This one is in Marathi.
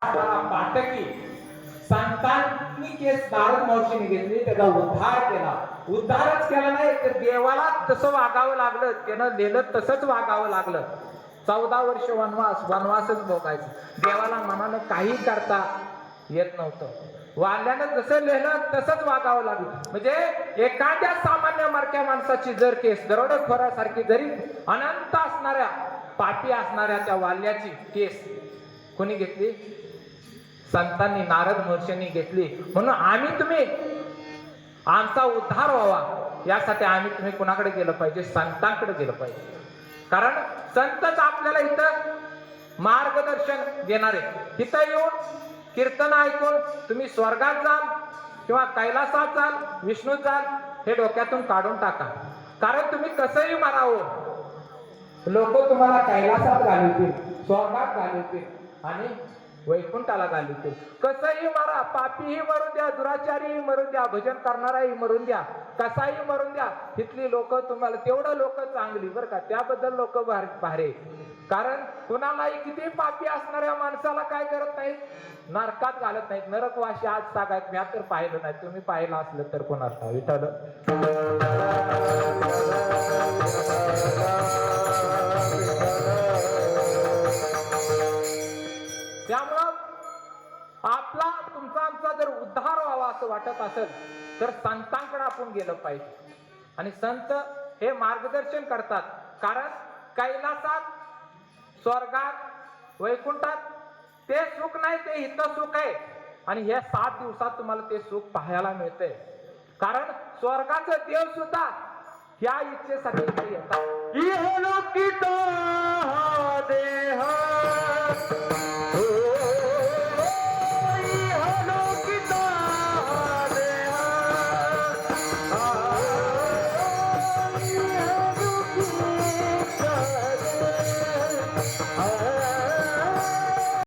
पाटकी संतांनी केस नारद मावशीने घेतली, त्याचा उद्धार केला. उद्धारच केला नाही तर देवाला तसं वागावं लागलं, त्यानं लिहिलं तसंच वागावं लागलं. 14 वर्ष वनवासच भोगायचं. देवाला मनानं काही करता येत नव्हतं. वाल्यानं जसं लिहिलं तसंच वागावं लागलं. म्हणजे एखाद्या सामान्य मरक्या माणसाची जर केस दरोडेखोरासारखी जरी अनंत असणाऱ्या पापी असणाऱ्या त्या वाल्याची केस कोणी घेतली? संतांनी, नारद महर्षींनी घेतली. म्हणून तुम्ही आमचा उद्धार व्हावा यासाठी तुम्ही कुणाकडे गेलं पाहिजे? संतांकडे गेलं पाहिजे. कारण संतच आपल्याला इथं मार्गदर्शन देणारे. इथं येऊन कीर्तन ऐकून तुम्ही स्वर्गात जाल किंवा कैलासात जाल, विष्णू जाल, हे डोक्यातून काढून टाका. कारण तुम्ही कसंही मारावं, लोक तुम्हाला कैलासात घालवतील, स्वर्गात घालवतील आणि वैकुंठाला घालवतील. कसंही मारा, पापीही मरून द्या, दुराचारीही मरून द्या, भजन करणाराही मरून द्या, कसाही मरून द्या, तिथली लोक तुम्हाला तेवढं लोक चांगली बरं का, त्याबद्दल लोक भारे. कारण कुणालाही किती पापी असणाऱ्या माणसाला काय करत नाहीत? नरकात घालत नाहीत. नरकवाशी आज सांगायत, मी तर पाहिलं नाही, तुम्ही पाहिलं असलं तर कोणाला विठ्ठल. त्यामुळं आपला तुमचा आमचा जर उद्धार व्हावा असं वाटत असेल तर संतांकडे आपण गेलं पाहिजे. आणि संत हे मार्गदर्शन करतात. कारण कैलासात, स्वर्गात, वैकुंठात ते सुख नाही, ते इथं सुख आहे. आणि हे 7 दिवसात तुम्हाला ते सुख पाहायला मिळते. कारण स्वर्गाचं देव सुद्धा ह्या इच्छेसाठी इथे येतात. देह